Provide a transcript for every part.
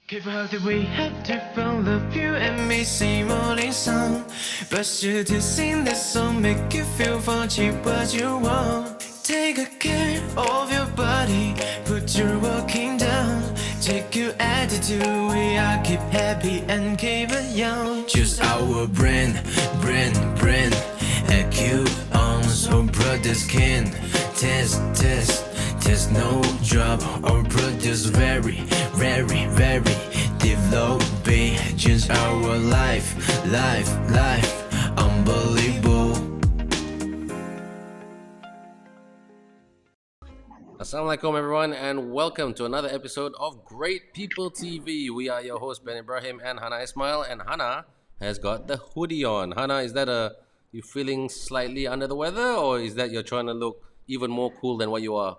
Keep out that we have to follow you and me see morning sun. But you to sing this song make you feel for cheap what you want. Take a care of your body, put your walking down. Take your attitude, we are keep happy and keep it young. Choose our brand. AQ on so produce skin. Test no drop or produce very developing. Change our life, unbelievable. Assalamualaikum everyone and welcome to another episode of Great People TV. We are your hosts Ben Ibrahim and Hana Ismail, and Hana has got the hoodie on. Hana, is that you feeling slightly under the weather, or is that you're trying to look even more cool than what you are?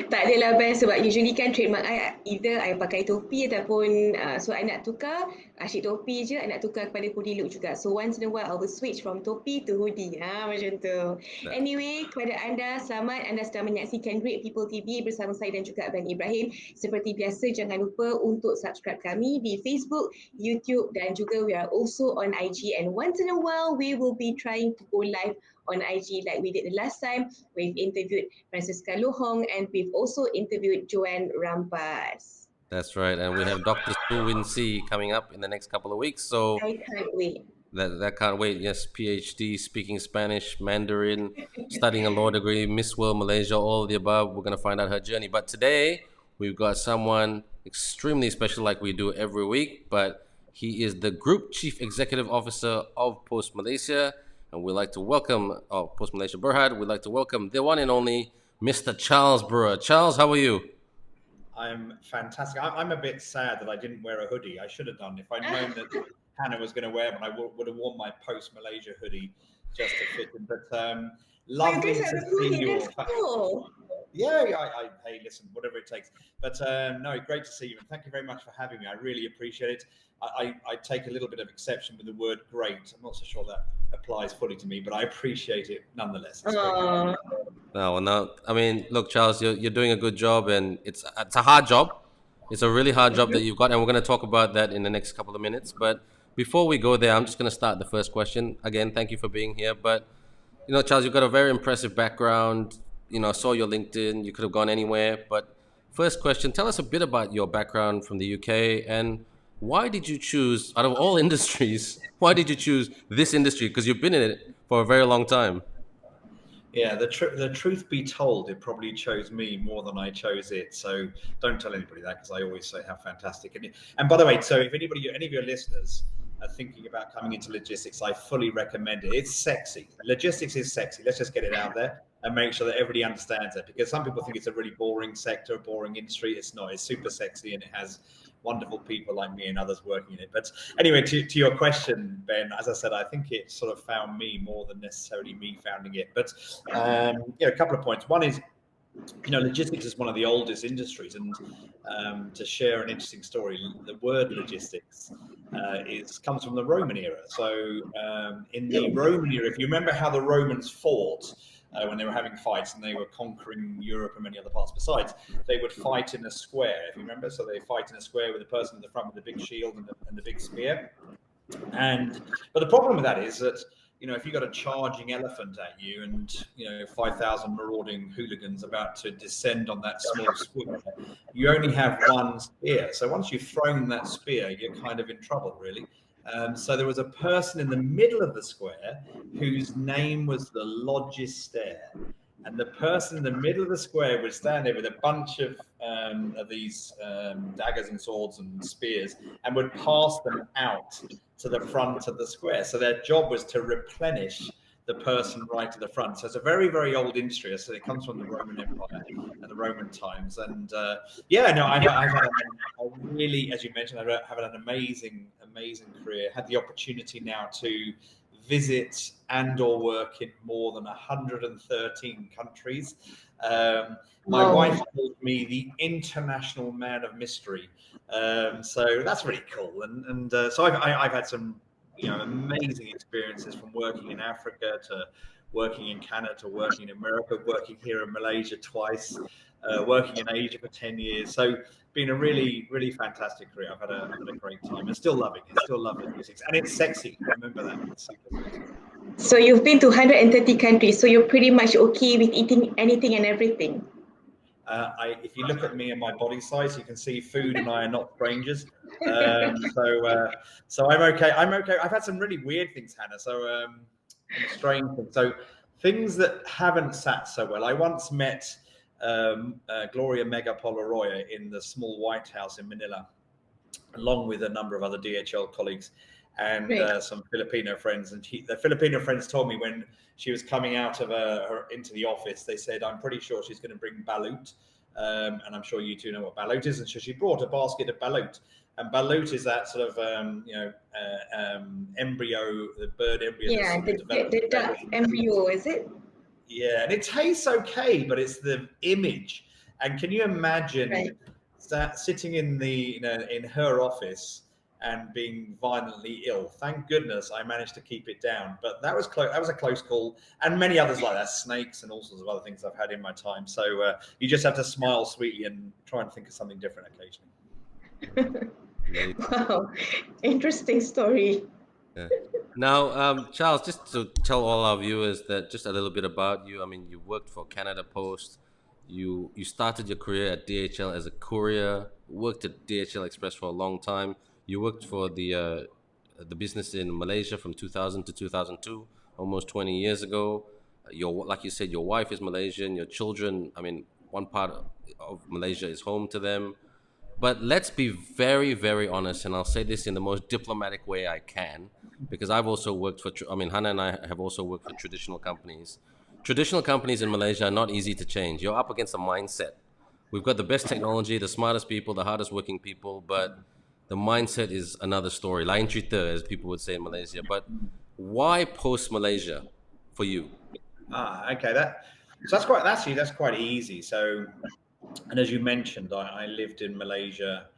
Tak adalah Ben, sebab usually kan trademark I either I pakai topi ataupun so I nak tukar asyik topi je, I nak tukar kepada hoodie look juga. So once in a while I will switch from topi to hoodie. Macam tu. Anyway, kepada anda, selamat anda sedang menyaksikan Great People TV bersama saya dan juga Ben Ibrahim. Seperti biasa, jangan lupa untuk subscribe kami di Facebook, YouTube dan juga we are also on IG, and once in a while we will be trying to go live on IG like we did the last time. We've interviewed Francisca Lohong and we've also interviewed Joanne Rampas. That's right, and we have Dr. Su Win-Si coming up in the next couple of weeks. So I can't wait. That can't wait. Yes, PhD, speaking Spanish, Mandarin, studying a law degree, Miss World Malaysia, all of the above. We're going to find out her journey. But today, we've got someone extremely special like we do every week. But he is the Group Chief Executive Officer of Post Malaysia. And we'd like to welcome, Post Malaysia Berhad, we'd like to welcome the one and only Mr. Charles Brewer. Charles, how are you? I'm fantastic. I'm a bit sad that I didn't wear a hoodie. I should have done. If I'd known that Hannah was going to wear one, I would have worn my Post Malaysia hoodie just to fit in. But lovely to see you all. Yeah, hey, listen, whatever it takes. But no, great to see you, and thank you very much for having me. I really appreciate it. I take a little bit of exception with the word great. I'm not so sure that applies fully to me, but I appreciate it nonetheless. No, I mean, look, Charles, you're doing a good job, and it's a hard job. It's a really hard job that you've got, and we're going to talk about that in the next couple of minutes. But before we go there, I'm just going to start the first question. Again, thank you for being here. But, Charles, you've got a very impressive background. I saw your LinkedIn. You could have gone anywhere. But first question, tell us a bit about your background from the UK, and why did you choose, out of all industries, why did you choose this industry? Because you've been in it for a very long time. Yeah, the truth be told, it probably chose me more than I chose it. So don't tell anybody that, because I always say how fantastic. And by the way, so if any of your listeners are thinking about coming into logistics, I fully recommend it. It's sexy. Logistics is sexy. Let's just get it out there and make sure that everybody understands it, because some people think it's a really boring sector, a boring industry. It's not. It's super sexy, and it has wonderful people like me and others working in it. But anyway, to your question, Ben, as I said, I think it sort of found me more than necessarily me founding it. But a couple of points. One is, logistics is one of the oldest industries, and to share an interesting story, the word logistics comes from the Roman era. So in the Roman era, if you remember how the Romans fought, when they were having fights and they were conquering Europe and many other parts besides, they would fight in a square, if you remember. So they fight in a square with the person at the front with the big shield and the big spear. But the problem with that is that, if you got a charging elephant at you and, 5,000 marauding hooligans about to descend on that small square, you only have one spear. So once you've thrown that spear, you're kind of in trouble, really. So there was a person in the middle of the square whose name was the logister. And the person in the middle of the square would stand there with a bunch of these daggers and swords and spears and would pass them out to the front of the square. So their job was to replenish the person right to the front. So it's a very, very old industry. So it comes from the Roman Empire and the Roman times. And I've had a really, as you mentioned, I've had an amazing career. Had the opportunity now to visit and or work in more than 113 countries. My wife called me the international man of mystery. So that's really cool. So I've had some amazing experiences, from working in Africa to working in Canada, working in America, working here in Malaysia twice, working in Asia for 10 years. So been a really, really fantastic career. I've had a great time and still loving it. Still love logistics. And it's sexy. Remember that. It's super sexy. So you've been to 130 countries, so you're pretty much okay with eating anything and everything. If you look at me and my body size, you can see food and I are not strangers. So I'm okay. I'm okay. I've had some really weird things, Hannah. So strange things. So things that haven't sat so well. I once met Gloria Megapolaroya in the small White House in Manila, along with a number of other DHL colleagues and some Filipino friends. And the Filipino friends told me when she was coming out of her into the office, they said, "I'm pretty sure she's going to bring balut." And I'm sure you two know what balut is. And so she brought a basket of balut. And balut is that sort of, embryo, the bird embryo. Yeah, the duck embryo, is it? Yeah, and it tastes okay, but it's the image. And can you imagine that sitting in in her office and being violently ill? Thank goodness I managed to keep it down, but that was close. That was a close call, and many others like that, snakes and all sorts of other things I've had in my time. So you just have to smile sweetly and try and think of something different occasionally. Wow, interesting story. Yeah. Now, Charles, just to tell all our viewers that just a little bit about you. I mean, you worked for Canada Post. You started your career at DHL as a courier. Worked at DHL Express for a long time. You worked for the business in Malaysia from 2000 to 2002, almost 20 years ago. Like you said, your wife is Malaysian. Your children, I mean, one part of Malaysia is home to them. But let's be very, very honest, and I'll say this in the most diplomatic way I can, because I've also worked for, Hannah and I have also worked for traditional companies. Traditional companies in Malaysia are not easy to change. You're up against a mindset. We've got the best technology, the smartest people, the hardest working people, but the mindset is another story. Lain cerita, as people would say in Malaysia. But why post Malaysia for you? Okay. That's quite easy. So, and as you mentioned, I lived in Malaysia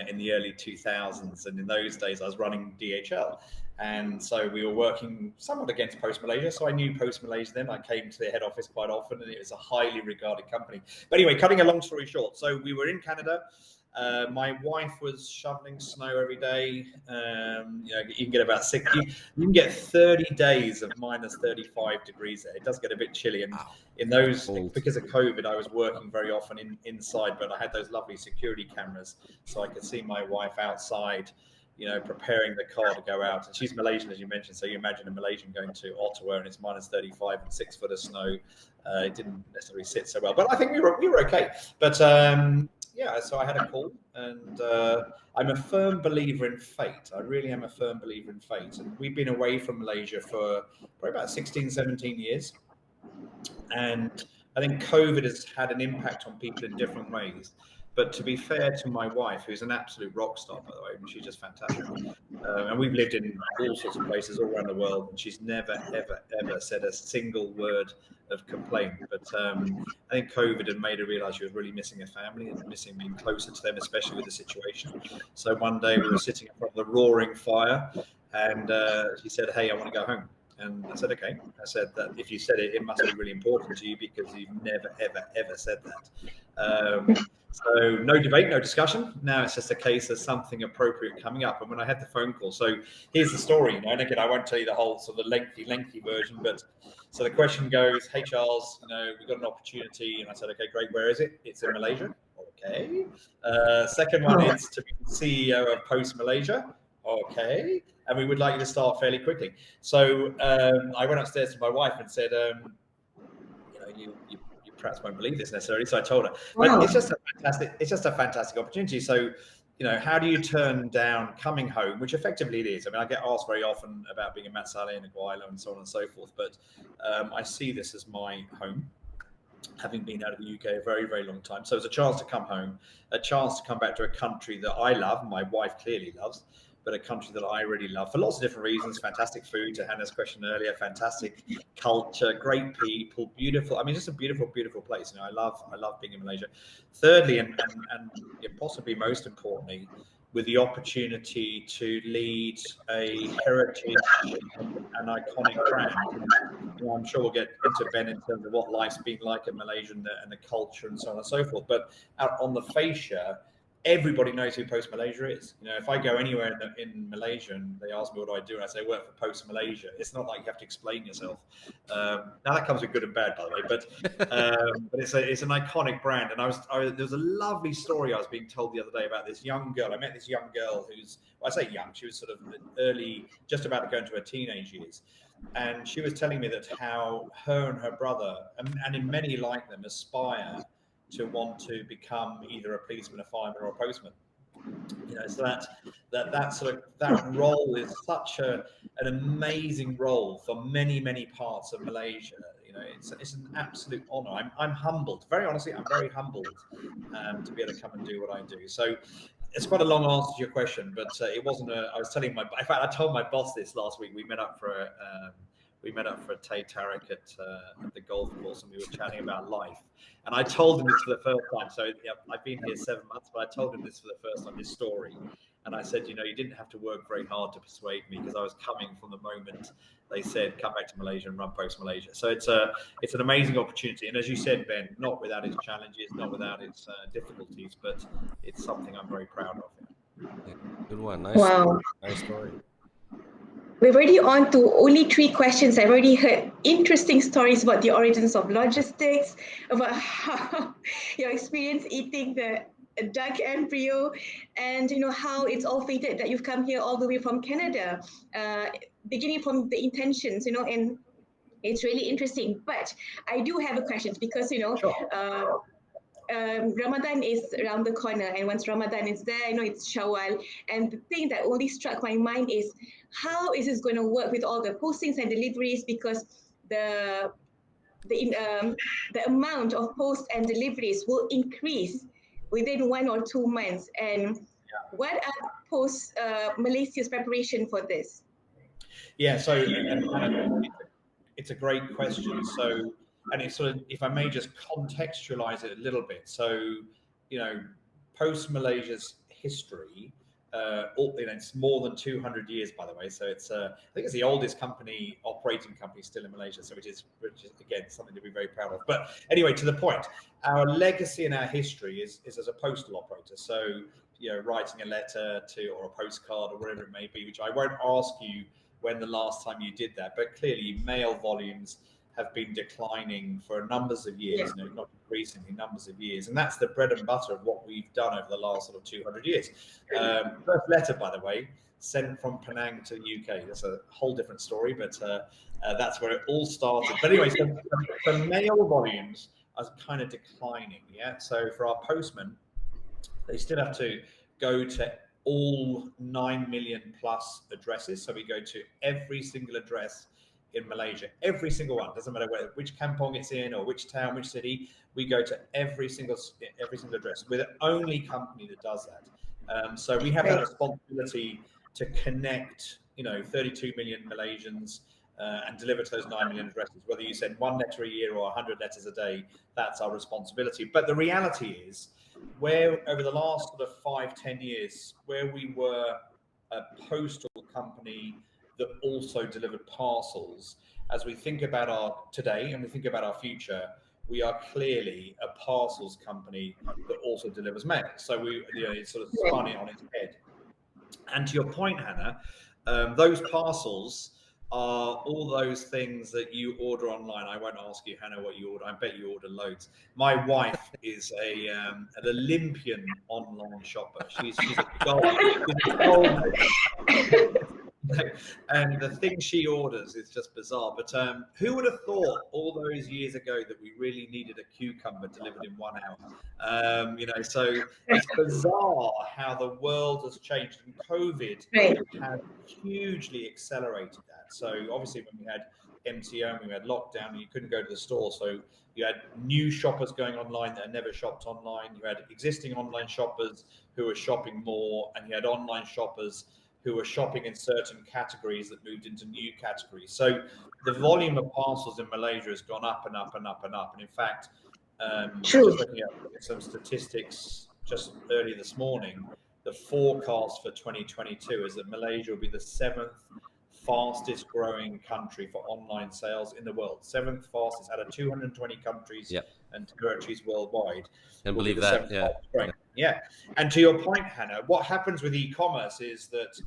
in the early 2000s, and in those days I was running DHL, and so we were working somewhat against Post Malaysia. So I knew Post Malaysia then. I came to their head office quite often, and it was a highly regarded company. But anyway, cutting a long story short, so we were in Canada. My wife was shoveling snow every day. You can get about 60. You can get 30 days of minus 35 degrees there. It does get a bit chilly. And in those, because of COVID, I was working very often inside, but I had those lovely security cameras, so I could see my wife outside, preparing the car to go out. And she's Malaysian, as you mentioned. So you imagine a Malaysian going to Ottawa and it's minus 35 and 6 foot of snow. It didn't necessarily sit so well, but I think we were okay. But so I had a call, and I'm a firm believer in fate. I really am a firm believer in fate. And we've been away from Malaysia for probably about 16, 17 years. And I think COVID has had an impact on people in different ways. But to be fair to my wife, who's an absolute rock star, by the way, and she's just fantastic. And we've lived in all sorts of places all around the world, and she's never, ever, ever said a single word of complaint. But I think COVID had made her realize she was really missing her family and missing being closer to them, especially with the situation. So one day we were sitting in front of the roaring fire, and she said, "Hey, I want to go home." And I said, okay. I said that if you said it, it must be really important to you, because you've never, ever, ever said that. So no debate, no discussion. Now it's just a case of something appropriate coming up. And when I had the phone call, so here's the story. And again, I won't tell you the whole sort of lengthy version, but so the question goes, "Hey Charles, we've got an opportunity." And I said, "Okay, great. Where is it?" "It's in Malaysia." "Okay." Second one is to be CEO of Post Malaysia. "Okay. And we would like you to start fairly quickly." So I went upstairs to my wife and said, you perhaps won't believe this necessarily. So I told her, but it's just a fantastic opportunity. So, how do you turn down coming home, which effectively it is? I mean, I get asked very often about being in Matsale and Aguila and so on and so forth, but I see this as my home, having been out of the UK a very, very long time. So it's a chance to come home, a chance to come back to a country that I love, my wife clearly loves, but a country that I really love for lots of different reasons. Fantastic food, to Hannah's question earlier, fantastic culture, great people, beautiful. I mean, just a beautiful, beautiful place. I love being in Malaysia. Thirdly, and possibly most importantly, with the opportunity to lead a heritage and iconic brand. And I'm sure we'll get into Ben in terms of what life's been like in Malaysia and the culture and so on and so forth. But out on the fascia, everybody knows who Post Malaysia is. If I go anywhere in Malaysia and they ask me what do I do, and I say I work for Post Malaysia, it's not like you have to explain yourself. Now that comes with good and bad, by the way, but it's an iconic brand. And there was a lovely story I was being told the other day about this young girl. I met this young girl who's, well, I say young, she was sort of early, just about to go into her teenage years. And she was telling me that how her and her brother, and in many like them, aspire to want to become either a policeman, a fireman, or a postman. So that role is such an amazing role for many parts of Malaysia. It's an absolute honor. I'm humbled. Very honestly, I'm very humbled to be able to come and do what I do. So it's quite a long answer to your question, but it wasn't I was telling in fact, I told my boss this last week. We met up for a Tay Tarek at the golf course, and we were chatting about life. And I told him this for the first time. So I've been here 7 months, but I told him this for the first time, this story. And I said, you didn't have to work very hard to persuade me, because I was coming from the moment they said, come back to Malaysia and run Post Malaysia. So it's an amazing opportunity. And as you said, Ben, not without its challenges, not without its difficulties, but it's something I'm very proud of. Yeah, good one. Nice, Wow. nice story. We're already on to only 3 questions. I've already heard interesting stories about the origins of logistics, about how your experience eating the duck embryo, and how it's all fated that you've come here all the way from Canada, beginning from the intentions, and it's really interesting. But I do have a question, because Sure. Ramadan is around the corner, and once Ramadan is there, it's Shawwal. And the thing that only struck my mind is, how is this going to work with all the postings and deliveries? Because the amount of post and deliveries will increase within 1 or 2 months. And what are Malaysia's preparation for this? Yeah, so and it's a great question. So, and it's sort of, if I may just contextualize it a little bit. So, Post Malaysia's history, it's more than 200 years, by the way. So I think it's the oldest operating company still in Malaysia. So which is again something to be very proud of. But anyway, to the point, our legacy and our history is as a postal operator. So writing a letter or a postcard or whatever it may be, which I won't ask you when the last time you did that, but clearly mail volumes have been declining for numbers of years, not increasingly, numbers of years. And that's the bread and butter of what we've done over the last sort of 200 years. First letter, by the way, sent from Penang to the UK. That's a whole different story, but that's where it all started. But anyway, so mail volumes are kind of declining, So for our postmen, they still have to go to all 9 million plus addresses. So we go to every single address in Malaysia, every single one. Doesn't matter which kampong it's in or which town, which city. We go to every single address. We're the only company that does that. So we have that responsibility to connect, 32 million Malaysians and deliver to those 9 million addresses. Whether you send 1 letter a year or 100 letters a day, that's our responsibility. But the reality is, where over the last sort of 5-10 years, where we were a postal company that also delivered parcels, as we think about our today and we think about our future, we are clearly a parcels company that also delivers mail. So it sort of spun it on its head. And to your point, Hannah, those parcels are all those things that you order online. I won't ask you, Hannah, what you order. I bet you order loads. My wife is an Olympian online shopper. She's a gold and the things she orders is just bizarre. But who would have thought all those years ago that we really needed a cucumber delivered in 1 hour? So it's bizarre how the world has changed, and COVID has hugely accelerated that. So obviously when we had MCO and we had lockdown and you couldn't go to the store, so you had new shoppers going online that had never shopped online. You had existing online shoppers who were shopping more, and you had online shoppers who were shopping in certain categories that moved into new categories. So the volume of parcels in Malaysia has gone up and up and up and up. And in fact, just looking at some statistics just early this morning, the forecast for 2022 is that Malaysia will be the 7th fastest growing country for online sales in the world. 7th fastest out of 220 countries and territories worldwide. And Will be believe the that, 7th fastest growing. Yeah. And to your point, Hannah, what happens with e-commerce is that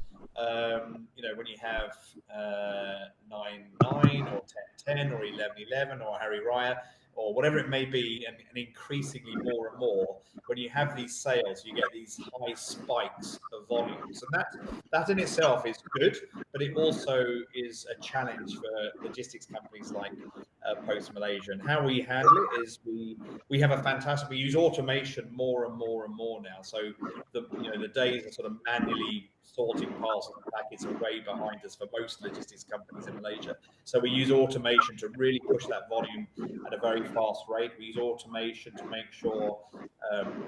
when you have 9.9 or 10.10 or 11.11 or Hari Raya or whatever it may be, and increasingly more and more, when you have these sales, you get these high spikes of volumes, and that in itself is good, but it also is a challenge for logistics companies like Post Malaysia. And how we handle it is we have a fantastic. We use automation more and more and more now. So the days of sort of manually sorting parcels and packets are way behind us for most logistics companies in Malaysia. So we use automation to really push that volume at a very fast rate. We use automation to make sure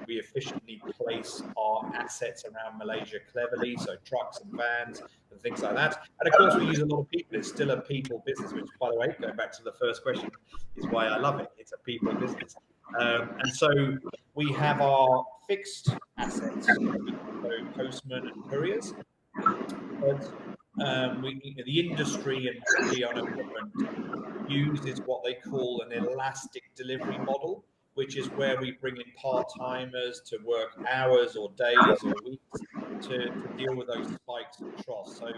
we efficiently place our assets around Malaysia cleverly, so trucks and vans and things like that. And of course, we use a lot of people. It's still a people business, which, by the way, going back to the first question, is why I love it. It's a people business. And so we have our fixed assets, so postmen and couriers. But the industry and particularly on equipment uses what they call an elastic delivery model, which is where we bring in part-timers to work hours or days or weeks to deal with those spikes and troughs. So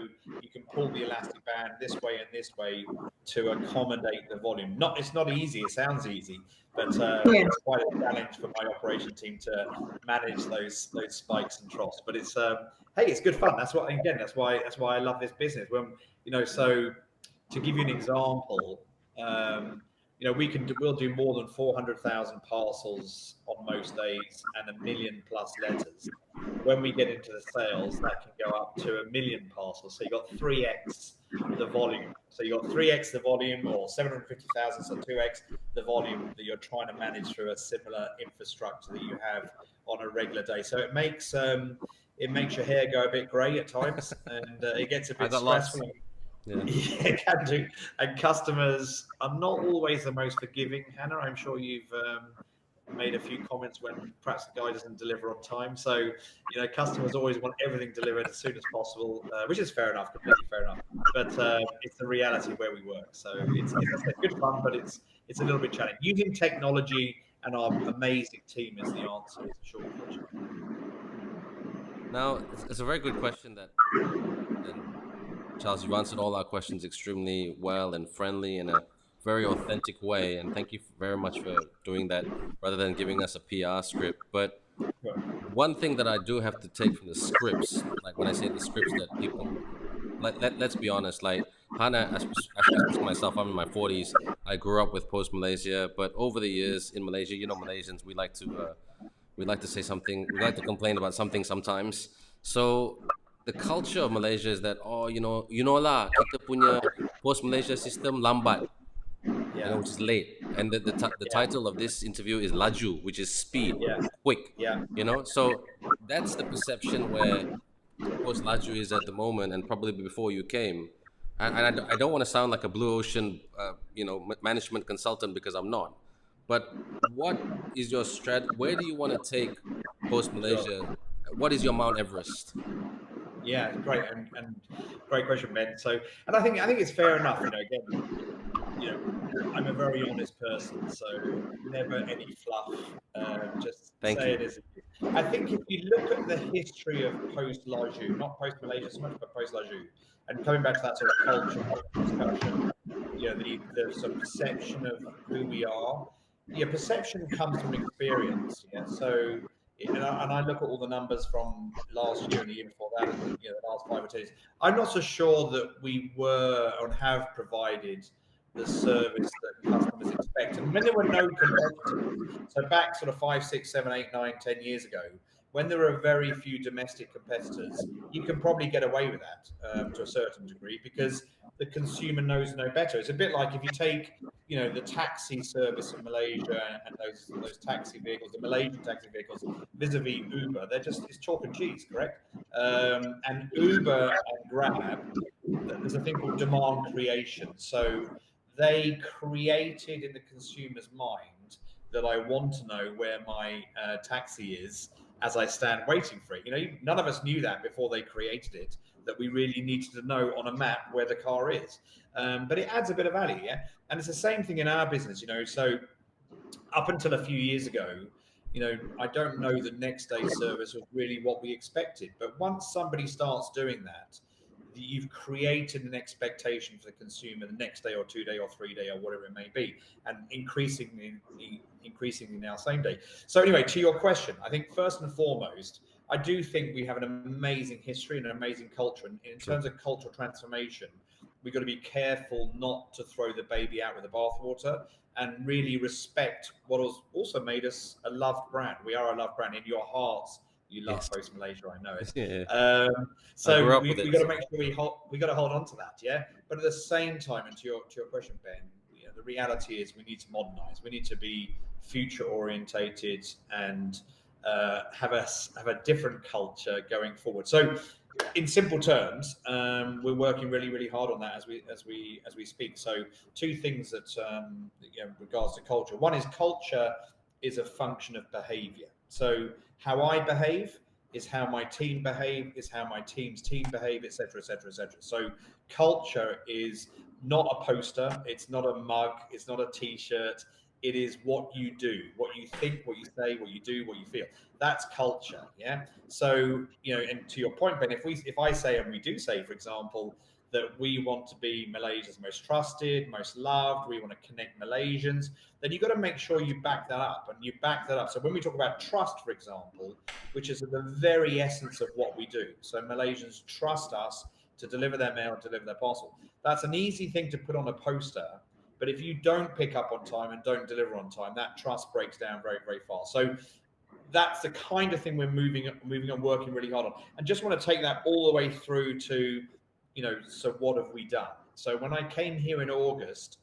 you can pull the elastic band this way and this way to accommodate the volume. It's not easy. It sounds easy, but it's quite a challenge for my operation team to manage those spikes and troughs. But it's hey, it's good fun. That's why I love this business. So to give you an example, we'll do more than 400,000 parcels on most days and 1 million plus letters. When we get into the sales, that can go up to 1 million parcels. So you got 3x the volume. So you got 3x the volume, or 750,000, so 2x the volume that you're trying to manage through a similar infrastructure that you have on a regular day. So it makes your hair go a bit grey at times, and it gets a bit stressful. Yeah, it can do. And customers are not always the most forgiving, Hannah. I'm sure you've made a few comments when perhaps the guy doesn't deliver on time. So, customers always want everything delivered as soon as possible, which is fair enough, completely fair enough. But it's the reality where we work. So it's good fun, but it's a little bit challenging. Using technology and our amazing team is the answer. It's a short version. Now, it's a very good question and Charles, you've answered all our questions extremely well and friendly in a very authentic way, and thank you very much for doing that rather than giving us a PR script. But one thing that I do have to take from the scripts, like when I say the scripts that people, let's be honest, like Hana, especially myself, I'm in my 40s, I grew up with Post Malaysia, but over the years in Malaysia, Malaysians, we like to say something, we like to complain about something sometimes. So the culture of Malaysia is that lah, kita punya Post Malaysia system lambat, which is late, and the title of this interview is Laju, which is speed, quick, so that's the perception where Post Laju is at the moment, and probably before you came. And I don't want to sound like a blue ocean management consultant, because I'm not, but what is your where do you want to take Post Malaysia? What is your Mount Everest? Yeah, great, and great question, Ben. So, and I think it's fair enough. I'm a very honest person, so never any fluff. Just say it as it is. I think if you look at the history of Post Laju, not Post Malaysia so much, but Post Laju, and coming back to that sort of culture discussion, the sort of perception of who we are. Perception comes from experience. Yeah, so. And I look at all the numbers from last year and the year before that, and the last 5 or 10 years. I'm not so sure that we were or have provided the service that customers expect. And when there were no competitors, so back sort of 5, 6, 7, 8, 9, 10 years ago, when there were very few domestic competitors, you can probably get away with that to a certain degree, because the consumer knows no better. It's a bit like if you take the taxi service in Malaysia and those taxi vehicles, the Malaysian taxi vehicles, vis-a-vis Uber, it's chalk and cheese, correct? And Uber and Grab, there's a thing called demand creation. So they created in the consumer's mind that I want to know where my taxi is, as I stand waiting for it. None of us knew that before they created it, that we really needed to know on a map where the car is. But it adds a bit of value, yeah. And it's the same thing in our business, So up until a few years ago, I don't know the next day service was really what we expected. But once somebody starts doing that, you've created an expectation for the consumer the next day or 2 day or 3 day or whatever it may be, and increasingly now same day. So anyway, to your question, I think first and foremost, I do think we have an amazing history and an amazing culture. And in terms of cultural transformation, we've got to be careful not to throw the baby out with the bathwater, and really respect what has also made us a loved brand. We are a loved brand. In your hearts, you love Post Malaysia, I know it. Yeah. So we got to make sure we got to hold on to that, yeah. But at the same time, and to your question, Ben, the reality is we need to modernize. We need to be future orientated and have a different culture going forward. So, in simple terms, we're working really, really hard on that as we speak. So, two things that in regards to culture. One is culture is a function of behaviour. So, how I behave is how my team behave, is how my team's team behave, etc., etc., etc. So, culture is not a poster, it's not a mug, it's not a T-shirt. It is what you do, what you think, what you say, what you do, what you feel. That's culture, yeah. So and to your point, Ben, if I say, and we do say, for example, that we want to be Malaysia's most trusted, most loved, we want to connect Malaysians, then you've got to make sure you back that up, and you back that up. So when we talk about trust, for example, which is at the very essence of what we do, so Malaysians trust us to deliver their mail, deliver their parcel. That's an easy thing to put on a poster. But if you don't pick up on time and don't deliver on time, that trust breaks down very, very fast. So that's the kind of thing we're moving on, working really hard on. And just want to take that all the way through to, so what have we done? So when I came here in August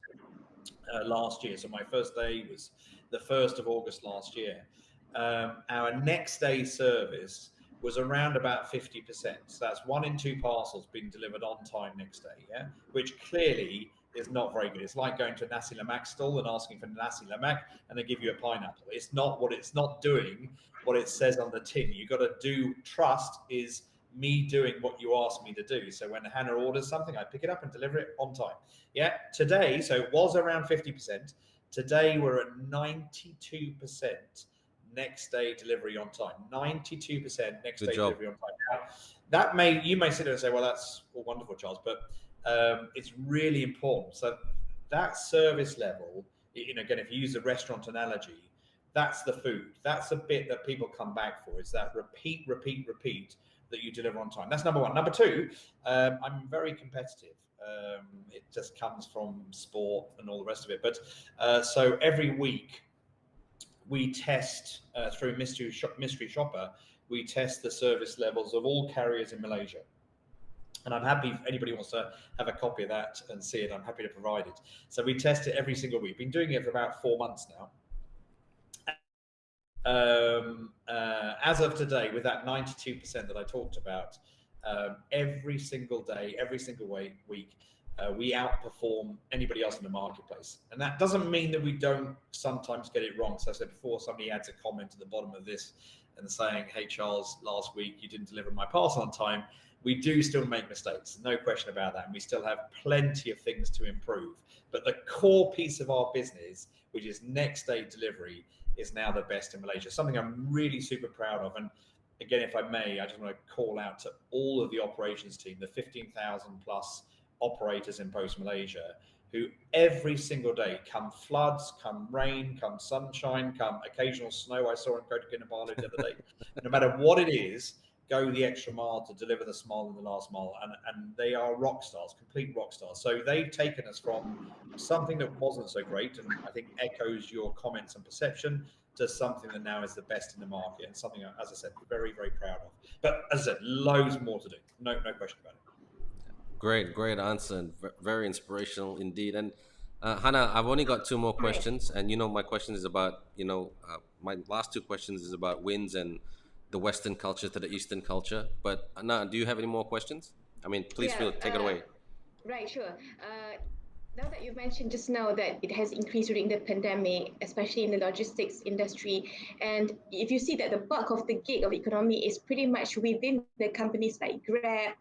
last year, so my first day was the 1st of August last year, our next day service was around about 50%. So that's 1 in 2 parcels being delivered on time next day, yeah, which clearly is not very good. It's like going to a nasi lemak stall and asking for nasi lemak and they give you a pineapple. It's not doing what it says on the tin. You got to do. Trust is me doing what you ask me to do. So when Hannah orders something, I pick it up and deliver it on time. Yeah. Today, so it was around 50%. Today we're at 92% next day delivery on time. 92% next day delivery on time. Now, you may sit there and say, well, that's all wonderful, Charles, but it's really important. So that service level, again, if you use the restaurant analogy, that's the food. That's the bit that people come back for. It's that repeat that you deliver on time. That's number one. Number two, I'm very competitive. It just comes from sport and all the rest of it. But so every week we test through Mystery Shopper, we test the service levels of all carriers in Malaysia. And I'm happy if anybody wants to have a copy of that and see it, I'm happy to provide it. So we test it every single week. Been doing it for about 4 months now. As of today, with that 92% that I talked about, every single day, every single week, we outperform anybody else in the marketplace. And that doesn't mean that we don't sometimes get it wrong. So I said before, somebody adds a comment at the bottom of this and saying, hey, Charles, last week you didn't deliver my parcel on time. We do still make mistakes, no question about that. And we still have plenty of things to improve. But the core piece of our business, which is next day delivery, is now the best in Malaysia. Something I'm really super proud of. And again, if I may, I just want to call out to all of the operations team, the 15,000 plus operators in Post Malaysia, who every single day, come floods, come rain, come sunshine, come occasional snow. I saw in Kota Kinabalu the other day. No matter what it is, go the extra mile to deliver the smile in the last mile. And they are rock stars, complete rock stars. So they've taken us from something that wasn't so great, and I think echoes your comments and perception, to something that now is the best in the market, and something, as I said, very, very proud of. But as I said, loads more to do. No question about it. Great answer, and very inspirational indeed. And Hana, I've only got 2 more questions, and my question is about, my last 2 questions is about wins and the Western culture to the Eastern culture. But Hana, do you have any more questions? I mean, please take it away. Right, sure. Now that you mentioned just now that it has increased during the pandemic, especially in the logistics industry, and if you see that the bulk of the gig of economy is pretty much within the companies like Grab,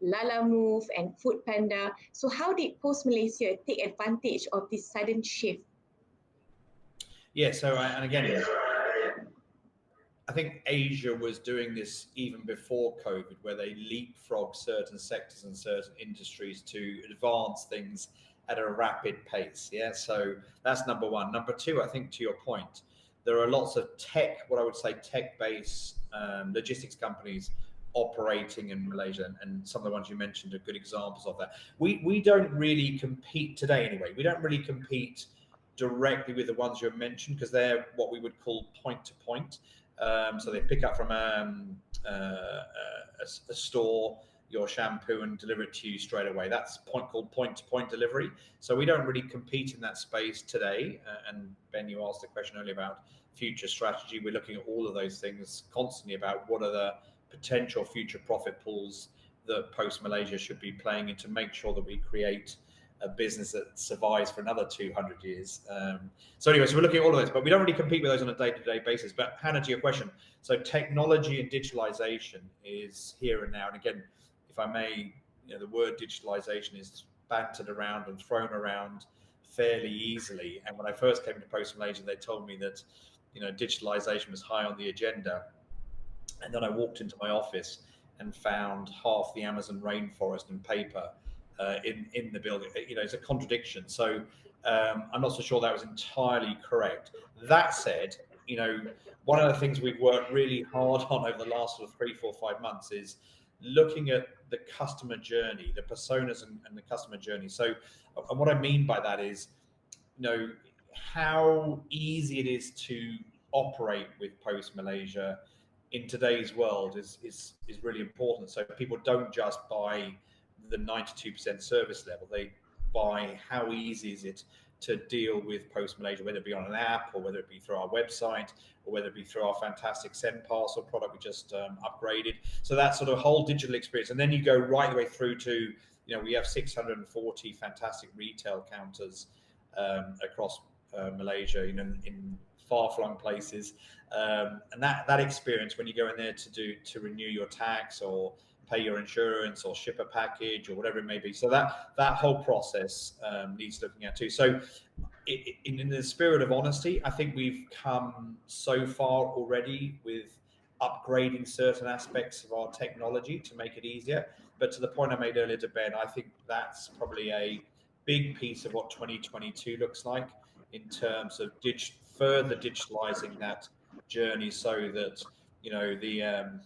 Lala Move, and Food Panda. So how did Post Malaysia take advantage of this sudden shift? Yeah. So and again, I think Asia was doing this even before COVID, where they leapfrogged certain sectors and certain industries to advance things at a rapid pace. Yeah, so that's number one. Number two, I think to your point, there are lots of tech, what I would say, tech-based logistics companies operating in Malaysia, and some of the ones you mentioned are good examples of that. We don't really compete today, anyway. We don't really compete directly with the ones you mentioned because they're what we would call point to point. So they pick up from a store your shampoo and deliver it to you straight away. That's called point-to-point delivery. So we don't really compete in that space today. And Ben, you asked a question earlier about future strategy. We're looking at all of those things constantly about what are the potential future profit pools that Post Malaysia should be playing in to make sure that we create a business that survives for another 200 years. So anyway, so we're looking at all of those, but we don't really compete with those on a day-to-day basis. But Hannah, to your question, so technology and digitalization is here and now. And again, if I may, the word digitalization is bantered around and thrown around fairly easily. And when I first came to Post Malaysia, they told me that digitalization was high on the agenda. And then I walked into my office and found half the Amazon rainforest in paper in the building. It's a contradiction. So I'm not so sure that was entirely correct. That said, one of the things we've worked really hard on over the last sort of 3, 4, 5 months is looking at the customer journey, the personas and the customer journey. So, and what I mean by that is, how easy it is to operate with Post Malaysia in today's world is really important. So people don't just buy the 92% service level, they buy how easy is it to deal with Post Malaysia, whether it be on an app or whether it be through our website or whether it be through our fantastic Send Parcel product we just upgraded. So that sort of whole digital experience. And then you go right the way through to, we have 640 fantastic retail counters across Malaysia, in far-flung places, and that experience when you go in there to renew your tax or pay your insurance or ship a package or whatever it may be. So that whole process needs looking at too. So in the spirit of honesty, I think we've come so far already with upgrading certain aspects of our technology to make it easier. But to the point I made earlier to Ben, I think that's probably a big piece of what 2022 looks like in terms of further digitalizing that journey so that the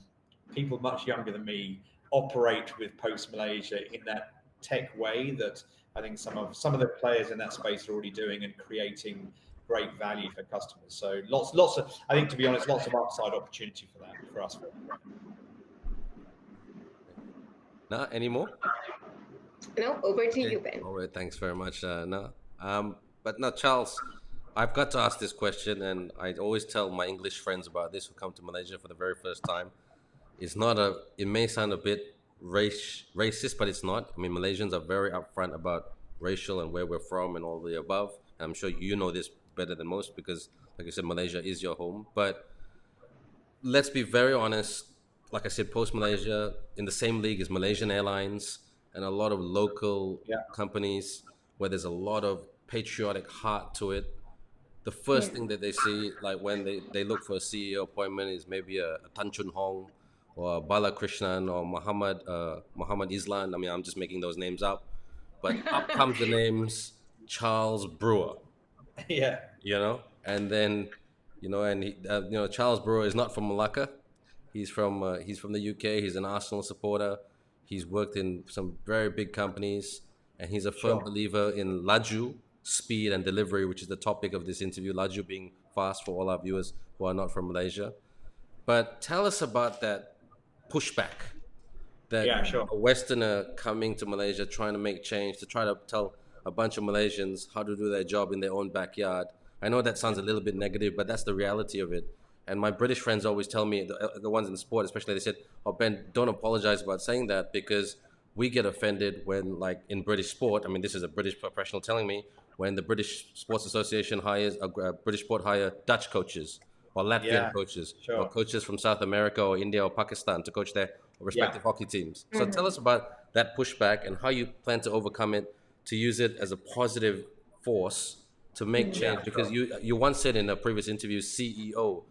people much younger than me operate with Post Malaysia in that tech way that I think some of the players in that space are already doing and creating great value for customers. So lots of, I think, to be honest, lots of upside opportunity for that for us. Nah, any more? No, over to you, Ben. All right, thanks very much. But now, Charles, I've got to ask this question, and I always tell my English friends about this who come to Malaysia for the very first time. It may sound a bit racist, but it's not. I mean, Malaysians are very upfront about racial and where we're from and all the above. And I'm sure you know this better than most because, like I said, Malaysia is your home. But let's be very honest. Like I said, Post Malaysia in the same league as Malaysian Airlines and a lot of local companies where there's a lot of patriotic heart to it. The first thing that they see, like when they look for a CEO appointment, is maybe a Tan Chun Hong or a Balakrishnan or Muhammad Islan. I mean, I'm just making those names up. But up comes the names Charles Brewer. Yeah. And then, Charles Brewer is not from Malacca. He's from the UK. He's an Arsenal supporter. He's worked in some very big companies, and he's a firm believer in Laju, speed and delivery, which is the topic of this interview. Laju being fast for all our viewers who are not from Malaysia. But tell us about that pushback, that a Westerner coming to Malaysia trying to make change, to try to tell a bunch of Malaysians how to do their job in their own backyard. I know that sounds a little bit negative, but that's the reality of it. And my British friends always tell me, the ones in the sport especially, they said, "Oh, Ben, don't apologize about saying that because we get offended when, like in British sport, I mean, this is a British professional telling me, when the British Sports Association hires British sport hire Dutch coaches or Latvian Yeah, coaches or sure. coaches from South America or India or Pakistan to coach their Yeah. respective hockey teams. So tell us about that pushback and how you plan to overcome it, to use it as a positive force to make Yeah, change. Because sure. you once said in a previous interview, CEO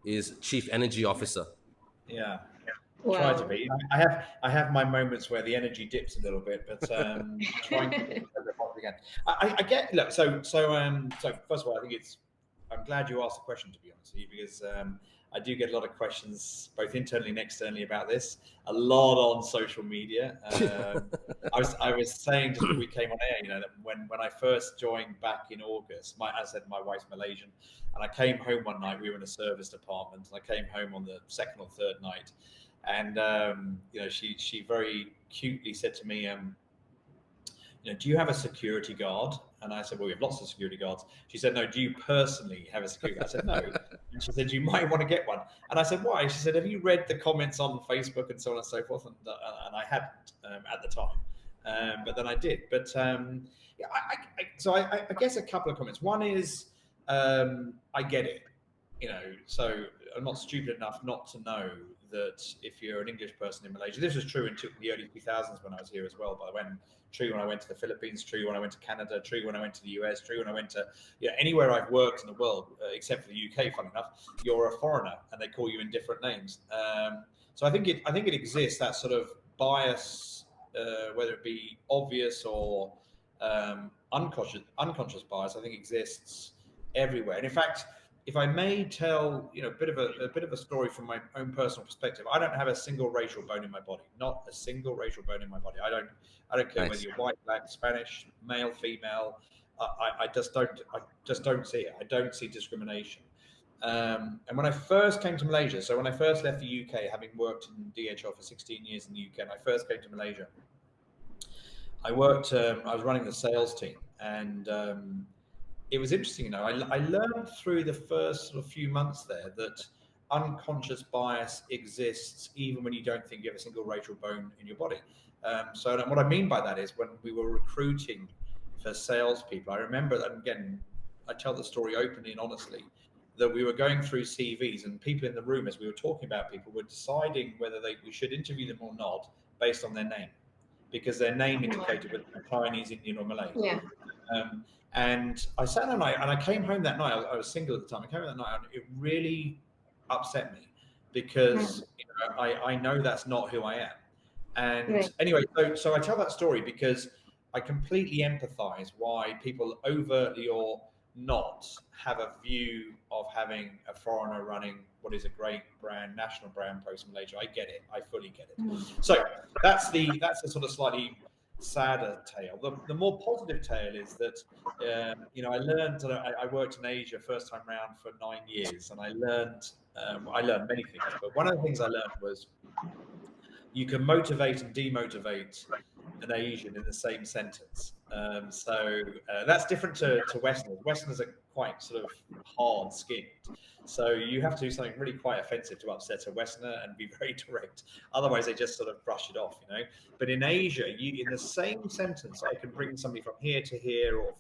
is Chief Energy Officer. Yeah. Try to Wow. be. I have my moments where the energy dips a little bit, but trying to keep it as hot as again. I get look. So first of all, I think I'm glad you asked the question, to be honest with you, because I do get a lot of questions both internally and externally about this. A lot on social media. I was saying just before we came on air, that when I first joined back in August, as I said, my wife's Malaysian, and I came home one night. We were in a service department, and I came home on the second or third night. And she very cutely said to me, do you have a security guard? And I said, well, we have lots of security guards. She said, no, do you personally have a security guard? I said, no. And she said, you might want to get one. And I said, why? She said, have you read the comments on Facebook and so on and so forth? And I hadn't at the time. But then I did. But yeah, I guess a couple of comments. One is, I get it. So I'm not stupid enough not to know that if you're an English person in Malaysia, this was true in the early 2000s when I was here as well, by the way, true when I went to the Philippines, true when I went to Canada, true when I went to the US, true when I went to anywhere I've worked in the world, except for the UK, funny enough, you're a foreigner and they call you in different names. So I think it exists, that sort of bias, whether it be obvious or unconscious bias, I think exists everywhere. And in fact, if I may tell, a bit of a story from my own personal perspective, I don't have a single racial bone in my body. Not a single racial bone in my body. I don't care Nice. whether you're white, black, Spanish, male, female. I just don't see it. I don't see discrimination. And when I first came to Malaysia, so when I first left the UK, having worked in DHL for 16 years in the UK, and I first came to Malaysia, I worked. I was running the sales team, and it was interesting. I learned through the first sort of few months there that unconscious bias exists even when you don't think you have a single racial bone in your body. So what I mean by that is when we were recruiting for salespeople, I remember that, again, I tell the story openly and honestly, that we were going through CVs and people in the room, as we were talking about people, were deciding whether we should interview them or not based on their name, because their name indicated whether they're Chinese, Indian, or Malay. Yeah. And I sat that night, and I came home that night. I was single at the time. I came home that night, and it really upset me because I know that's not who I am. And Right. anyway, so I tell that story because I completely empathize why people overtly or not have a view of having a foreigner running what is a great brand, national brand post Malaysia. I get it. I fully get it. So that's the sort of slightly sadder tale. The more positive tale is that I learned that I worked in Asia first time round for 9 years, and I learned many things. But one of the things I learned was you can motivate and demotivate an Asian in the same sentence. So that's different to Westerners. Westerners are quite sort of hard-skinned. So you have to do something really quite offensive to upset a Westerner and be very direct. Otherwise, they just sort of brush it off, But in Asia, in the same sentence, I can bring somebody from here to here, or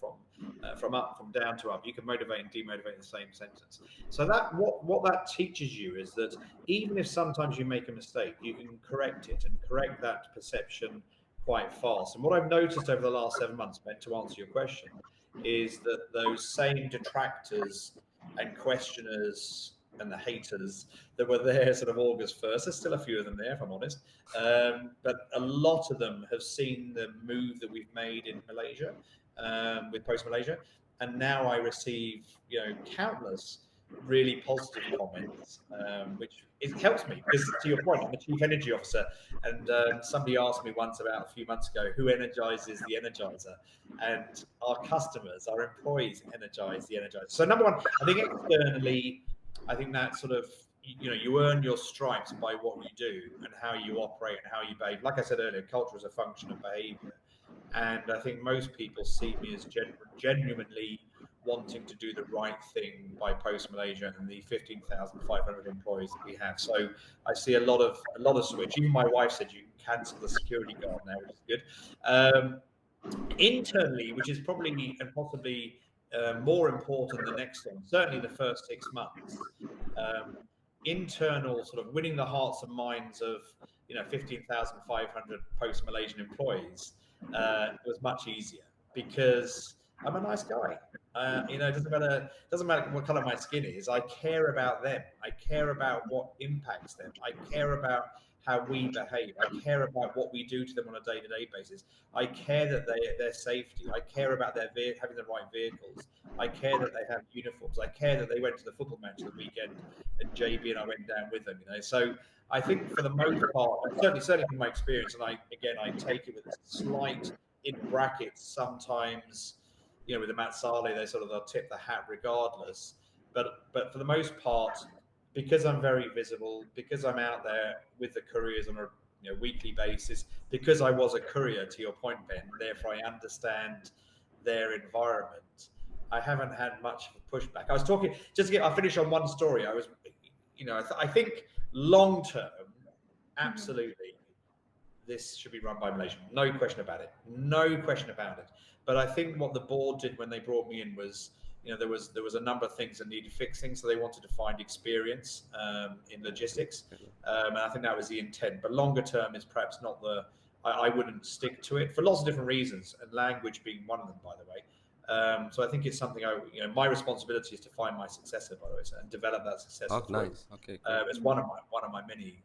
from up, from down to up. You can motivate and demotivate in the same sentence. So that what that teaches you is that even if sometimes you make a mistake, you can correct it and correct that perception quite fast. And what I've noticed over the last 7 months, Ben, to answer your question, is that those same detractors and questioners and the haters that were there sort of August 1st, there's still a few of them there, if I'm honest, but a lot of them have seen the move that we've made in Malaysia, with Post Malaysia, and now I receive countless really positive comments, which it helps me because, to your point, I'm the chief energy officer, and somebody asked me once about a few months ago who energizes the energizer, and our customers, our employees energize the energizer. So number one, I think externally, I think that sort of you earn your stripes by what you do and how you operate and how you behave. Like I said earlier, culture is a function of behavior, and I think most people see me as genuinely wanting to do the right thing by Post Malaysia and the 15,500 employees that we have. So I see a lot of switch. Even my wife said you can cancel the security guard now, which is good. Internally, which is probably and possibly more important than external, certainly the first 6 months. Internal sort of winning the hearts and minds of 15,500 Post Malaysian employees was much easier because I'm a nice guy. It doesn't matter what color my skin is. I care about them. I care about what impacts them. I care about how we behave. I care about what we do to them on a day-to-day basis. I care that their safety. I care about having the right vehicles. I care that they have uniforms. I care that they went to the football match the weekend and JB and I went down with them. So I think for the most part, and certainly from my experience, and I take it with a slight in brackets sometimes. With the Mat Saleh, they'll tip the hat regardless. But for the most part, because I'm very visible, because I'm out there with the couriers on a weekly basis, because I was a courier, to your point, Ben, therefore I understand their environment. I haven't had much of a pushback. I was talking I'll finish on one story. I think long term, absolutely, this should be run by Malaysia. No question about it. No question about it. But I think what the board did when they brought me in was, there was a number of things that needed fixing. So they wanted to find experience in logistics. And I think that was the intent. But longer term is perhaps not I wouldn't stick to it for lots of different reasons, and language being one of them, by the way. So I think it's something my responsibility is to find my successor, by the way, and develop that successor. Oh, nice. Okay. Cool. It's one of my many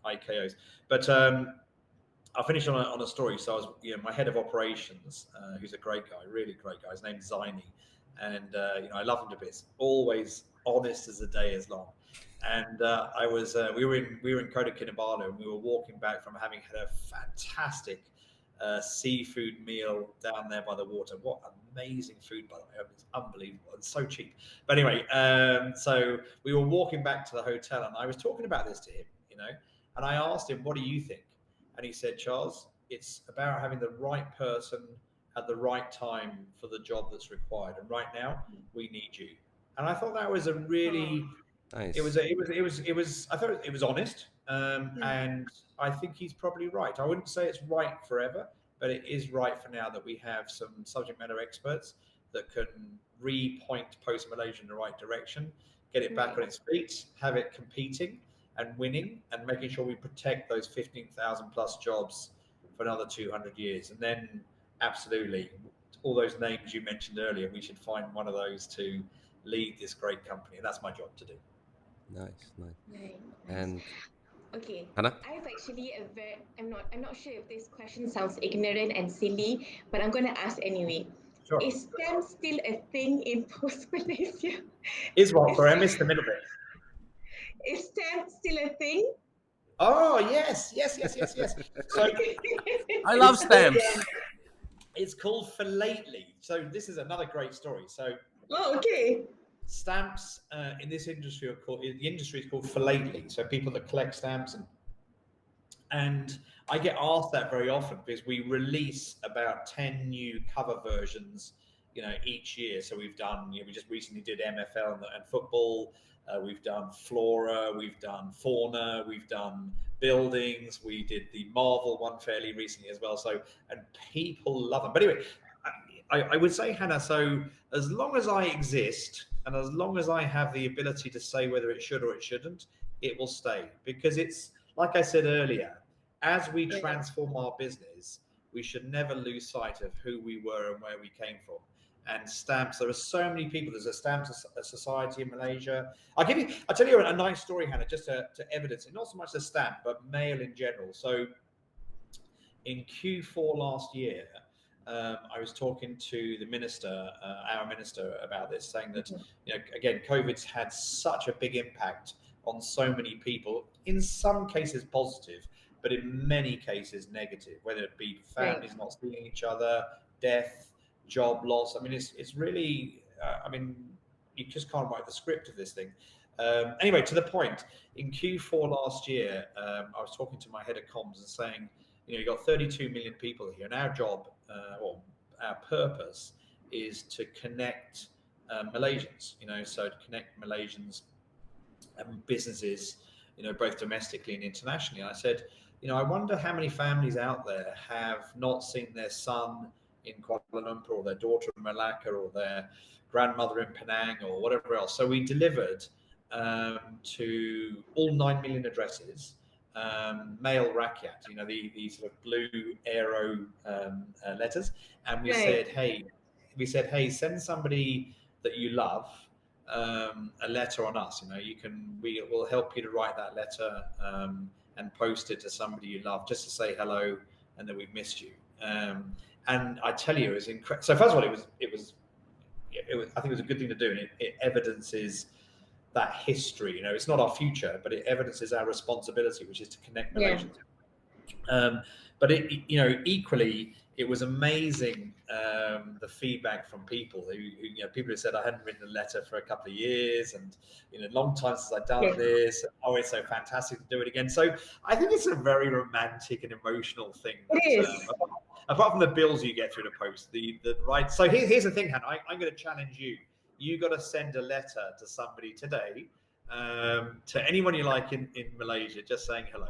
IKOs. But I'll finish on a story. So I was, my head of operations, who's a great guy, really great guy. His name's Zaini, and I love him to bits. Always honest as the day is long. And we were in Kota Kinabalu, and we were walking back from having had a fantastic seafood meal down there by the water. What amazing food, by the way! It's unbelievable and so cheap. But anyway, so we were walking back to the hotel, and I was talking about this to him, and I asked him, "What do you think?" And he said, "Charles, it's about having the right person at the right time for the job that's required. And right now, we need you." And I thought that was a really nice. It was. I thought it was honest, and I think he's probably right. I wouldn't say it's right forever, but it is right for now that we have some subject matter experts that can re-point Post Malaysia in the right direction, get it back on its feet, have it competing and winning, and making sure we protect those 15,000 plus jobs for another 200 years. And then, absolutely, all those names you mentioned earlier, we should find one of those to lead this great company. And that's my job to do. Nice. Nice. And okay, Hannah? I've actually I'm not sure if this question sounds ignorant and silly, but I'm going to ask anyway. Sure. Is STEM still a thing in Post Malaysia? Is what? Sorry, I missed the middle bit. Is STEM still a thing? Oh, yes. So I love stamps. It's called philately. So this is another great story. So okay. Stamps in this industry is called philately. So people that collect stamps, and I get asked that very often because we release about 10 new cover versions, each year. So we've done, we just recently did MFL and football. We've done flora, we've done fauna, we've done buildings. We did the Marvel one fairly recently as well. So, and people love them. But anyway, I would say, Hannah, so as long as I exist and as long as I have the ability to say whether it should or it shouldn't, it will stay. Because it's, like I said earlier, as we transform our business, we should never lose sight of who we were and where we came from. And stamps, there are so many people. There's a stamps society in Malaysia. I'll tell you a nice story, Hannah, just to evidence it. Not so much the stamp, but mail in general. So in Q4 last year, I was talking to the minister, our minister, about this, saying that, again, COVID's had such a big impact on so many people, in some cases positive, but in many cases negative, whether it be families not seeing each other, death, job loss. I mean, it's really, you just can't write the script of this thing. Anyway, to the point, in Q4 last year, I was talking to my head of comms and saying, you've got 32 million people here, and our job, or our purpose, is to connect Malaysians, so to connect Malaysians businesses, both domestically and internationally. And I said, I wonder how many families out there have not seen their son in Kuala Lumpur, or their daughter in Malacca, or their grandmother in Penang, or whatever else. So we delivered to all 9 million addresses, mail rakyat, the sort of blue aero letters. And we said, hey, send somebody that you love a letter on us. We will help you to write that letter and post it to somebody you love, just to say hello and that we've missed you. And I tell you, it was incredible. So first of all, it was I think it was a good thing to do, and it evidences that history. It's not our future, but it evidences our responsibility, which is to connect Malaysians. But equally, it was amazing, the feedback from people who people who said, I hadn't written a letter for a couple of years, and long time since I'd done this. Oh, it's so fantastic to do it again. So I think it's a very romantic and emotional thing. It is. Apart from the bills you get through the post, the right. So here's the thing, Hannah. I'm going to challenge you. You got to send a letter to somebody today, to anyone you like in Malaysia, just saying hello.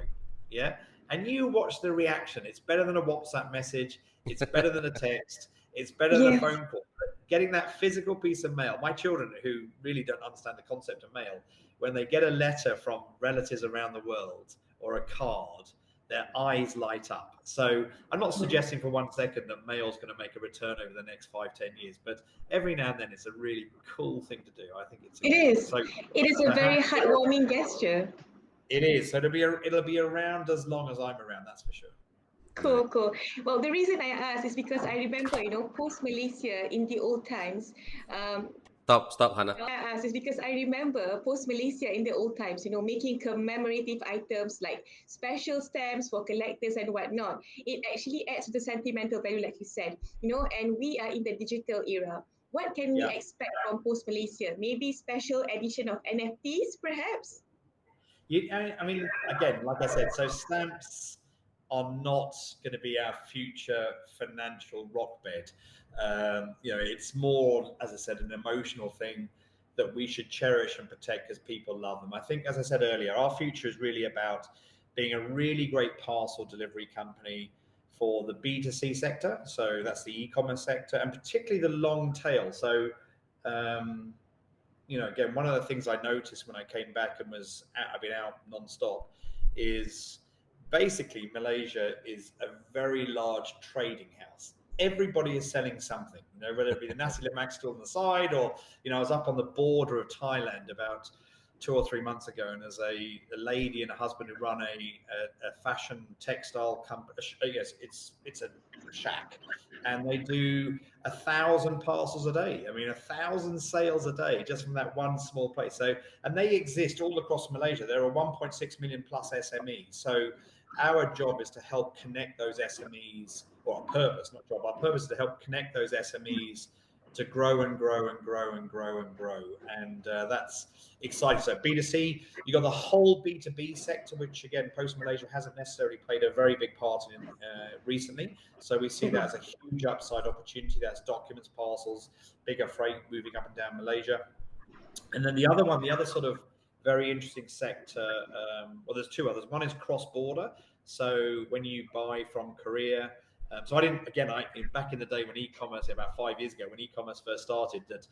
Yeah. And you watch the reaction. It's better than a WhatsApp message. It's better than a text. It's better than a phone call. Getting that physical piece of mail. My children, who really don't understand the concept of mail, when they get a letter from relatives around the world or a card, their eyes light up. So I'm not suggesting for 1 second that mail's going to make a return over the next 5-10 years, but every now and then it's a really cool thing to do. I think it is. So, it is a very heartwarming gesture. It is. So it'll be around as long as I'm around, that's for sure. Cool. Well, the reason I asked is because I remember, post Malaysia in the old times. Stop, Hannah. I asked is because I remember post Malaysia in the old times, making commemorative items like special stamps for collectors and whatnot. It actually adds to the sentimental value, like you said, and we are in the digital era. What can we expect from post Malaysia? Maybe special edition of NFTs, perhaps? I mean, again, like I said, so stamps are not going to be our future financial rock bed. It's more, as I said, an emotional thing that we should cherish and protect because people love them. I think, as I said earlier, our future is really about being a really great parcel delivery company for the B2C sector. So that's the e-commerce sector, and particularly the long tail. So, again, one of the things I noticed when I came back and I've been out nonstop, is basically Malaysia is a very large trading house. Everybody is selling something, whether it be the nasi lemak still on the side, or, I was up on the border of Thailand about 2 or 3 months ago, and there's a lady and a husband who run a fashion textile company. Yes, it's a shack, and they do 1,000 parcels a day. I mean, 1,000 sales a day just from that one small place. So, and they exist all across Malaysia. There are 1.6 million plus SMEs. So our job is to help connect those SMEs, or our purpose, not job, our purpose is to help connect those SMEs to grow and grow and grow and grow and grow. And that's exciting. So B2C, you got the whole B2B sector, which again, post Malaysia hasn't necessarily played a very big part in recently. So we see that as a huge upside opportunity. That's documents, parcels, bigger freight moving up and down Malaysia. And then the other sort of very interesting sector, well, there's two others. One is cross-border. So when you buy from Korea, so back in the day when e-commerce, about 5 years ago, when e-commerce first started, that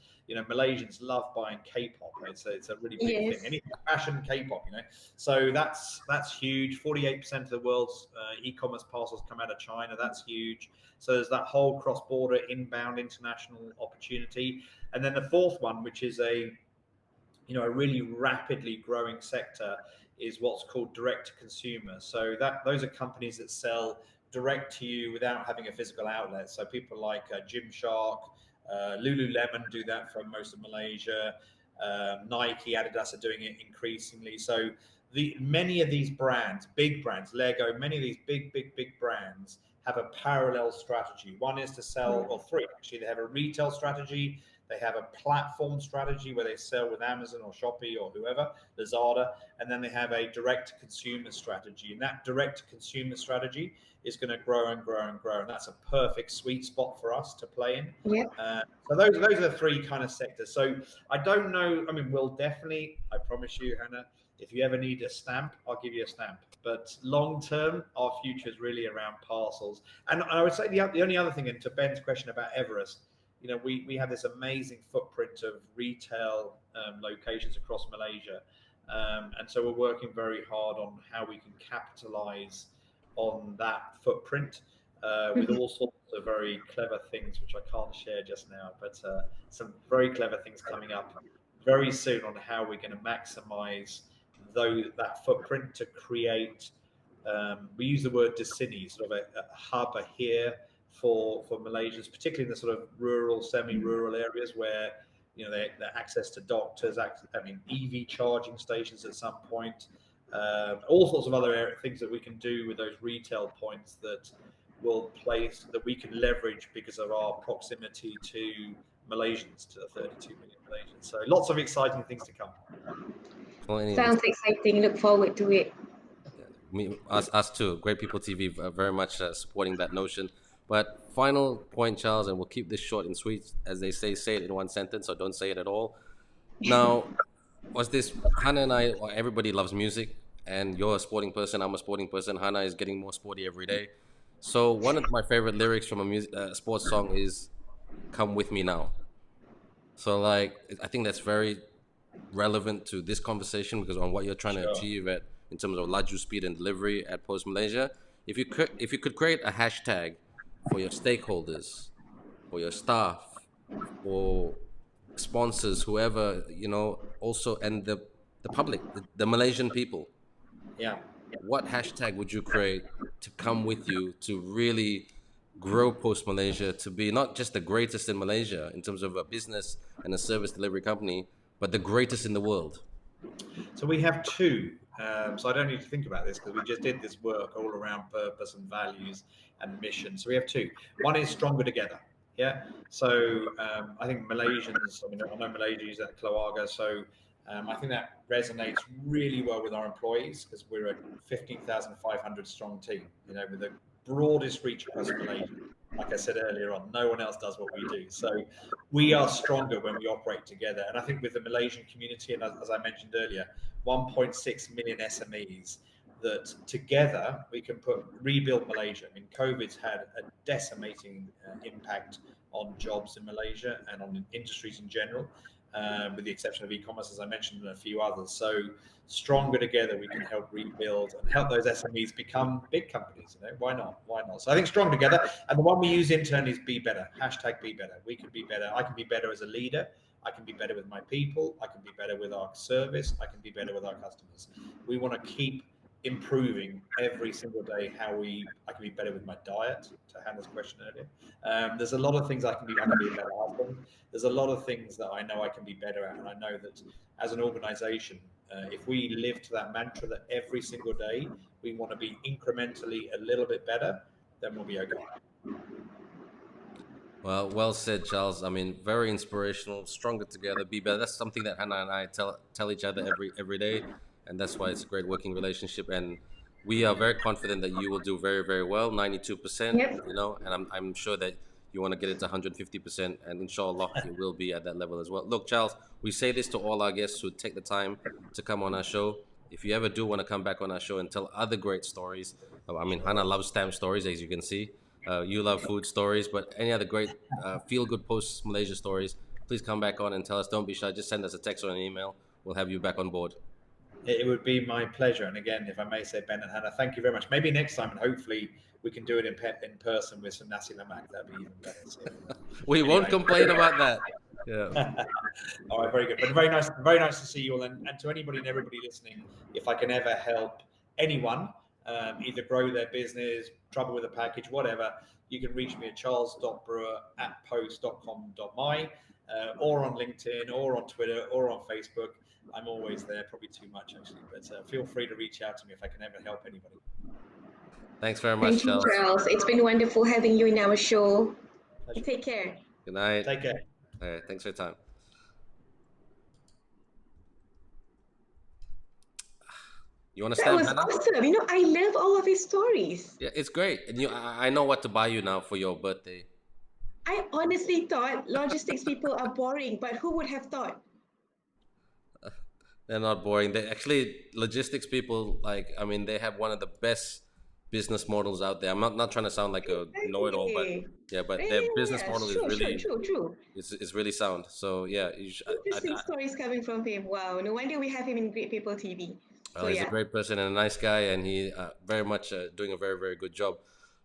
Malaysians love buying K-pop. It's a really big thing. Anything fashion, K-pop. So that's huge. 48% of the world's e-commerce parcels come out of China. That's huge. So there's that whole cross-border, inbound, international opportunity. And then the fourth one, which is a really rapidly growing sector, is what's called direct to consumer. So those are companies that sell direct to you without having a physical outlet. So people like Gymshark, Lululemon do that for most of Malaysia. Nike, Adidas are doing it increasingly. So many of these brands, big brands, Lego, many of these big brands have a parallel strategy. One is to sell, or three actually. They have a retail strategy, They have a platform strategy where they sell with Amazon or Shopee or whoever, Lazada, and then they have a direct-to-consumer strategy. And that direct-to-consumer strategy is going to grow and grow and grow, and that's a perfect sweet spot for us to play in. Yeah. So those are the three kind of sectors. So I don't know. I mean, we'll definitely, I promise you, Hannah, if you ever need a stamp, I'll give you a stamp. But long term, our future is really around parcels. And I would say the only other thing, and to Ben's question about Everest, you know, we have this amazing footprint of retail locations across Malaysia. And so we're working very hard on how we can capitalize on that footprint with all sorts of very clever things, which I can't share just now, but some very clever things coming up very soon on how we're going to maximize that footprint to create, we use the word Desini, sort of a hub here for Malaysians, particularly in the sort of rural, semi-rural areas where, you know, they access to doctors, EV charging stations at some point, all sorts of other things that we can do with those retail points that we can leverage because of our proximity to Malaysians, to the 32 million Malaysians. So lots of exciting things to come. Sounds exciting. Look forward to it. Us too. Great People TV very much supporting that notion. But final point, Charles, and we'll keep this short and sweet. As they say it in one sentence, or don't say it at all. Now, Hana and I, well, everybody loves music, and you're a sporting person, I'm a sporting person. Hana is getting more sporty every day. So one of my favorite lyrics from a sports song is "Come with me now." So like, I think that's very relevant to this conversation because on what you're trying to achieve in terms of Laju speed and delivery at Post Malaysia. If you could create a hashtag for your stakeholders, for your staff, for sponsors, whoever, you know, also, and the public, the Malaysian people. Yeah. What hashtag would you create to come with you to really grow Post Malaysia to be not just the greatest in Malaysia in terms of a business and a service delivery company, but the greatest in the world? So we have two. So I don't need to think about this because we just did this work all around purpose and values and mission. So we have two. One is Stronger Together. Yeah. So I think Malaysians, I know Malaysia use that Keluarga. So I think that resonates really well with our employees because we're a 15,500 strong team, you know, with the broadest reach across Malaysia. Like I said earlier on, no one else does what we do. So we are stronger when we operate together. And I think with the Malaysian community, and as I mentioned earlier, 1.6 million SMEs, that together we can rebuild Malaysia. I mean, COVID's had a decimating impact on jobs in Malaysia and on industries in general, with the exception of e-commerce, as I mentioned, and a few others. So stronger together, we can help rebuild and help those SMEs become big companies. You know, why not? Why not? So I think strong together. And the one we use internally is Be Better. Hashtag Be Better. We can be better. I can be better as a leader. I can be better with my people. I can be better with our service. I can be better with our customers. We want to keep improving every single day I can be better with my diet, to Hannah's question earlier. There's a lot of things I can be a better husband. There's a lot of things that I know I can be better at, and I know that as an organization, if we live to that mantra that every single day we want to be incrementally a little bit better, then we'll be okay. Well said, Charles. I mean, very inspirational. Stronger together, be better. That's something that Hannah and I tell each other every day, and that's why it's a great working relationship. And we are very confident that you will do very, very well, 92%. Yep. You know, and I'm sure that you want to get it to 150%, and inshallah, it will be at that level as well. Look, Charles, we say this to all our guests who take the time to come on our show. If you ever do want to come back on our show and tell other great stories, I mean, Hannah loves stamp stories, as you can see. You love food stories, but any other great feel-good Post Malaysia stories, please come back on and tell us. Don't be shy. Just send us a text or an email. We'll have you back on board. It would be my pleasure. And again, if I may say, Ben and Hannah, thank you very much. Maybe next time, and hopefully we can do it in person with some nasi lemak. That'd be even better. So, we won't complain about that. Yeah. All right, very good. But very nice to see you all. And to anybody and everybody listening, if I can ever help anyone, either grow their business, trouble with a package, whatever, you can reach me at charles.brewer@post.com.my, or on LinkedIn, or on Twitter, or on Facebook. I'm always there, probably too much actually, but feel free to reach out to me if I can ever help anybody. Thanks very much, Thank you, Charles. It's been wonderful having you in our show. Pleasure. Take care. Good night. Take care. All right, thanks for your time. You That understand, was Hannah? awesome. You know, I love all of his stories. Yeah, it's great. And I know what to buy you now for your birthday. I honestly thought logistics people are boring, but who would have thought? They're not boring. They actually logistics people like I mean they have one of the best business models out there. I'm not trying to sound like a know-it-all, but Exactly. yeah, but Yeah, their yeah, business yeah. model is Sure, sure, really true, true. is really sound. So yeah, Interesting stories coming from him. Wow, no wonder we have him in Great People TV. So he's a yeah, great person and a nice guy, and he very much doing a very good job.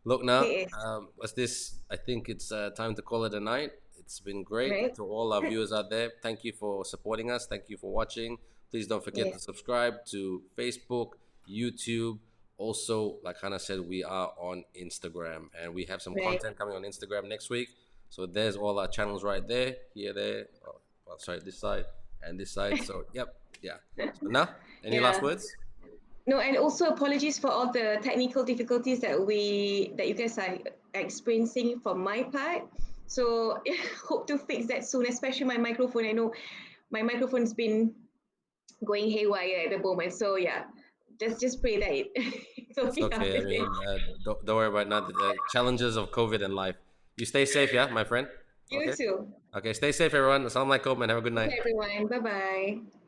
Look now, he is. what's this? I think it's time to call it a night. It's been great Right? to all our viewers out there. Thank you for supporting us. Thank you for watching. Please don't forget to Yes, subscribe to Facebook, YouTube. Also, like Hannah said, we are on Instagram, and we have some right. content coming on Instagram next week. So there's all our channels right there, here, there. Oh, well, sorry, this side and this side. So yep, yeah. So now, any last Yeah. words? No, and also apologies for all the technical difficulties that you guys are experiencing from my part. So hope to fix that soon, especially my microphone. I know my microphone's been going haywire at the moment. So yeah, just pray that it'll It's be out okay. I of it. mean, don't worry about that. The challenges of COVID and life. You stay safe, yeah, my friend. You Okay. too. Okay. Stay safe, everyone. Assalamualaikum, and have a good Okay, night. everyone. Bye bye.